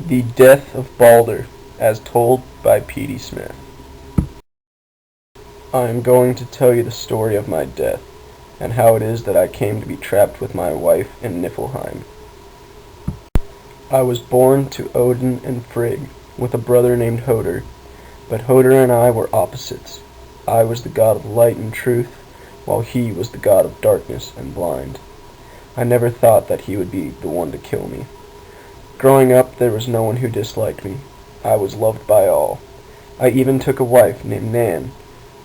The Death of Balder, as told by P.D. Smith. I am going to tell you the story of my death, and how it is that I came to be trapped with my wife in Niflheim. I was born to Odin and Frigg, with a brother named Hoder, but Hoder and I were opposites. I was the god of light and truth, while he was the god of darkness and blind. I never thought that he would be the one to kill me. Growing up, there was no one who disliked me. I was loved by all. I even took a wife named Nan,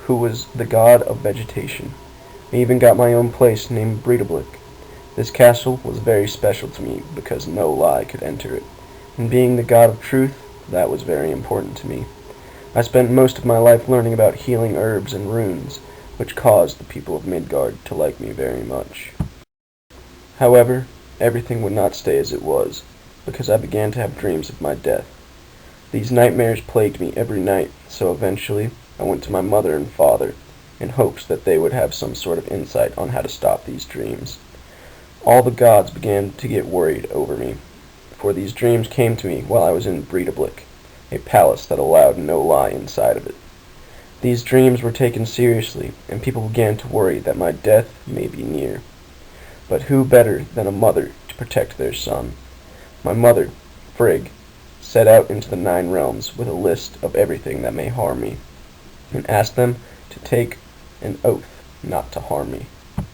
who was the god of vegetation. I even got my own place named Breidablik. This castle was very special to me because no lie could enter it, and being the god of truth, that was very important to me. I spent most of my life learning about healing herbs and runes, which caused the people of Midgard to like me very much. However, everything would not stay as it was, because I began to have dreams of my death. These nightmares plagued me every night, so eventually I went to my mother and father in hopes that they would have some sort of insight on how to stop these dreams. All the gods began to get worried over me, for these dreams came to me while I was in Breidablik, a palace that allowed no lie inside of it. These dreams were taken seriously, and people began to worry that my death may be near. But who better than a mother to protect their son? My mother, Frigg, set out into the 9 realms with a list of everything that may harm me, and asked them to take an oath not to harm me. It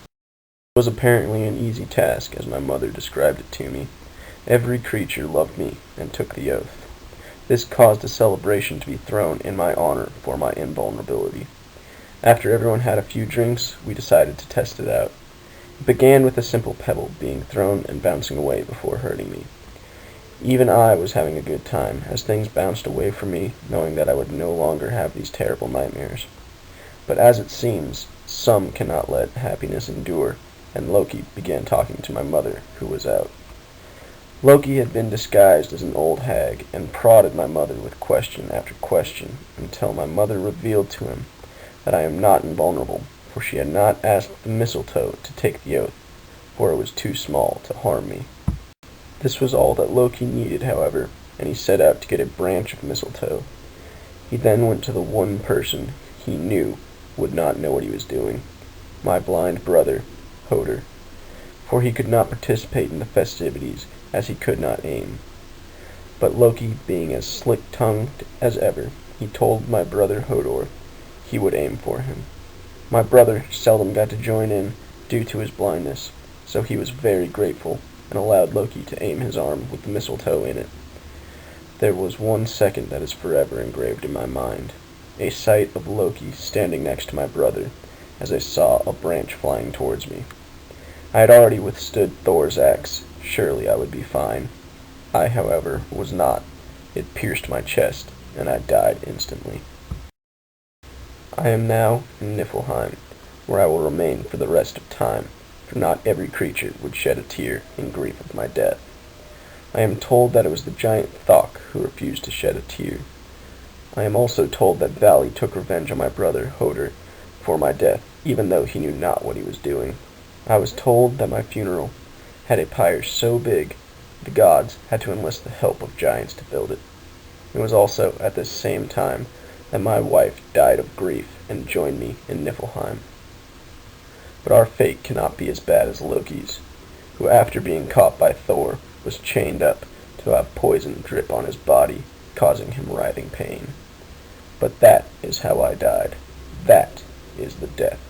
was apparently an easy task, as my mother described it to me. Every creature loved me and took the oath. This caused a celebration to be thrown in my honor for my invulnerability. After everyone had a few drinks, we decided to test it out. It began with a simple pebble being thrown and bouncing away before hurting me. Even I was having a good time, as things bounced away from me, knowing that I would no longer have these terrible nightmares. But as it seems, some cannot let happiness endure, and Loki began talking to my mother, who was out. Loki had been disguised as an old hag, and prodded my mother with question after question, until my mother revealed to him that I am not invulnerable, for she had not asked the mistletoe to take the oath, for it was too small to harm me. This was all that Loki needed, however, and he set out to get a branch of mistletoe. He then went to the one person he knew would not know what he was doing, my blind brother, Hoder, for he could not participate in the festivities as he could not aim. But Loki, being as slick-tongued as ever, he told my brother Hodor he would aim for him. My brother seldom got to join in due to his blindness, so he was very grateful and allowed Loki to aim his arm with the mistletoe in it. There was one second that is forever engraved in my mind, a sight of Loki standing next to my brother as I saw a branch flying towards me. I had already withstood Thor's axe. Surely I would be fine. I, however, was not. It pierced my chest, and I died instantly. I am now in Niflheim, where I will remain for the rest of time, for not every creature would shed a tear in grief of my death. I am told that it was the giant Thok who refused to shed a tear. I am also told that Vali took revenge on my brother Hoder for my death, even though he knew not what he was doing. I was told that my funeral had a pyre so big the gods had to enlist the help of giants to build it. It was also at this same time that my wife died of grief and joined me in Niflheim. But our fate cannot be as bad as Loki's, who after being caught by Thor was chained up to have poison drip on his body, causing him writhing pain. But that is how I died. That is the death